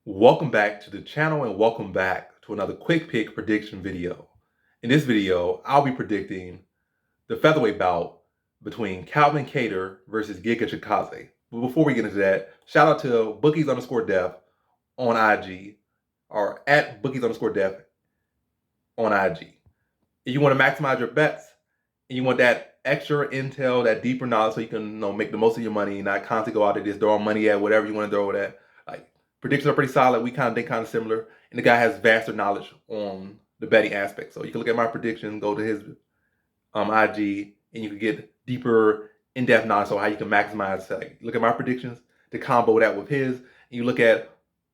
Welcome back to the channel and welcome back to another quick pick prediction video. In this video, I'll be predicting the featherweight bout between Calvin Kattar versus Giga Chikadze. But before we get into that, shout out to bookies_dev on IG or at bookies_dev on IG. If you want to maximize your bets and you want that extra intel, that deeper knowledge so you can make the most of your money and not constantly go out there just throwing money at whatever you want to throw it at. Like, predictions are pretty solid. We kind of think kind of similar. And the guy has vaster knowledge on the betting aspect. So you can look at my predictions, go to his IG, and you can get deeper, in-depth knowledge on how you can maximize. Like, look at my predictions, to combo that with his, and you look at,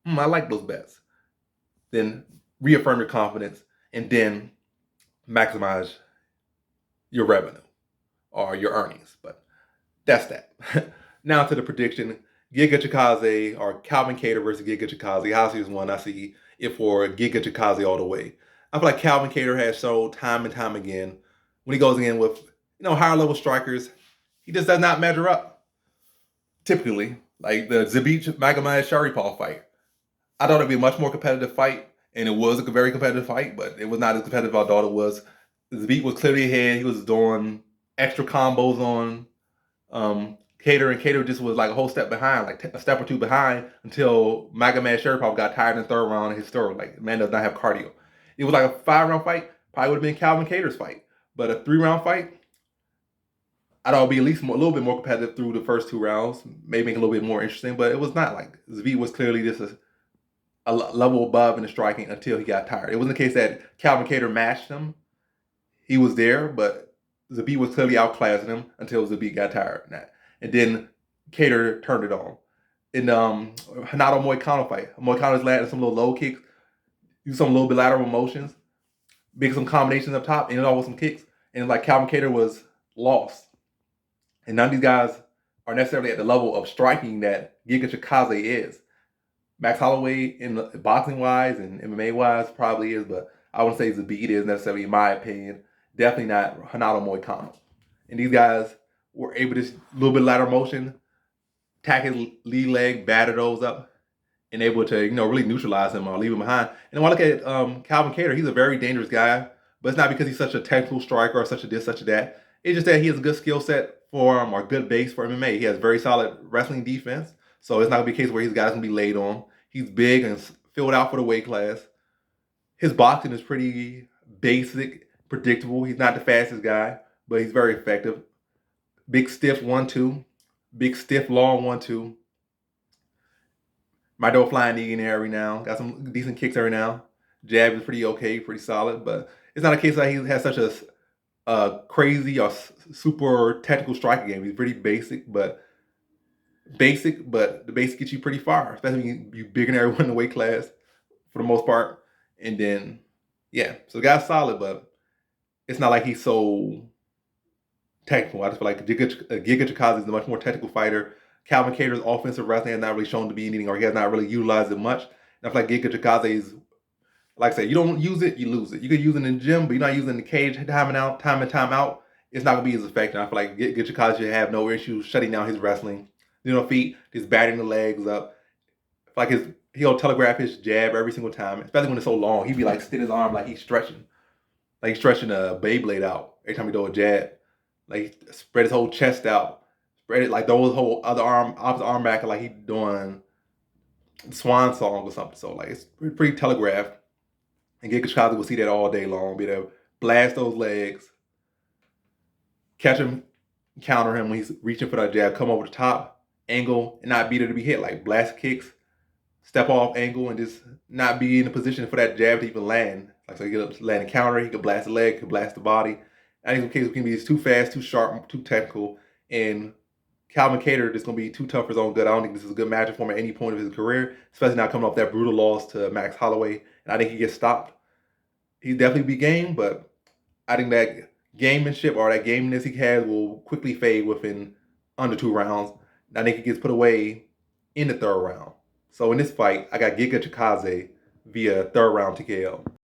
I like those bets. Then reaffirm your confidence, and then maximize your revenue or your earnings. But that's that. Now to the prediction. Giga Chikadze or Calvin Kattar versus Giga Chikadze. I see this one. I see it for Giga Chikadze all the way. I feel like Calvin Kattar has shown time and time again when he goes in with higher level strikers, he just does not measure up. Typically, like the Zabit Magomed Sharipov fight, I thought it'd be a much more competitive fight, and it was a very competitive fight, but it was not as competitive as I thought it was. Zabit was clearly ahead. He was doing extra combos on Kattar, and Kattar just was like a whole step behind, like a step or two behind, until Magomed Sharipov got tired in the third round and his third. Like, man does not have cardio. It was like a 5-round fight, probably would have been Calvin Kattar's fight. But a 3-round fight, I thought it would be at least a little bit more competitive through the first 2 rounds, maybe make it a little bit more interesting, but it was not. Like, Zabit was clearly just a level above in the striking until he got tired. It wasn't the case that Calvin Kattar matched him. He was there, but Zabit was clearly outclassing him until Zabit got tired. And then Kattar turned it on. In Hanato Moicano fight, Moicano's landing some little low kicks, use some little bit lateral motions, make some combinations up top, and it all with some kicks. And like Calvin Kattar was lost. And none of these guys are necessarily at the level of striking that Giga Chikadze is. Max Holloway, in boxing-wise and MMA-wise, probably is, but I wouldn't say Zabit is necessarily, in my opinion. Definitely not Hanato Moicano. And these guys were able to, a little bit of lateral motion, tack his lead leg, batter those up, and able to, really neutralize him or leave him behind. And when I look at Calvin Kattar, he's a very dangerous guy, but it's not because he's such a technical striker or such a this, such a that. It's just that he has a good skill set for or good base for MMA. He has very solid wrestling defense, so it's not going to be a case where his guys going to be laid on. He's big and filled out for the weight class. His boxing is pretty basic, predictable. He's not the fastest guy, but he's very effective. Big, stiff 1-2. Big, stiff, long 1-2. Might do a flying knee in there every now. Got some decent kicks every now. Jab is pretty okay, pretty solid, but it's not a case that he has such a crazy or super technical striking game. He's pretty basic, but the basic gets you pretty far, especially when you're bigger than everyone in the weight class for the most part. And then, yeah, so the guy's solid, but it's not like he's so technical. I just feel like Giga Chikadze is a much more technical fighter. Calvin Kattar's offensive wrestling has not really shown to be anything, or he has not really utilized it much. And I feel like Giga Chikadze is, like I said, you don't use it, you lose it. You could use it in the gym, but you're not using it in the cage time and time out. It's not going to be as effective. I feel like Giga Chikadze should have no issues shutting down his wrestling. Feet, just batting the legs up. I feel like he'll telegraph his jab every single time, especially when it's so long. He'd be like sitting his arm like he's stretching. Like he's stretching a Beyblade out every time he throw a jab. Like he spread his whole chest out. Spread it like throw his whole opposite arm back like he's doing swan song or something. So like it's pretty telegraphed. And Giga Chikadze will see that all day long. Be able to blast those legs, catch him, counter him when he's reaching for that jab, come over the top, angle, and not be there to be hit. Like blast kicks, step off angle, and just not be in a position for that jab to even land. Like, so he could land a counter, he could blast the leg, he could blast the body. I think in case it can be too fast, too sharp, too technical, and Calvin Kattar is going to be too tough for his own good. I don't think this is a good matchup for him at any point of his career, especially not coming off that brutal loss to Max Holloway. And I think he gets stopped. He'd definitely be game, but I think that gamemanship or that gameness he has will quickly fade within under 2 rounds. I think he gets put away in the 3rd round. So in this fight, I got Giga Chikadze via 3rd round TKO.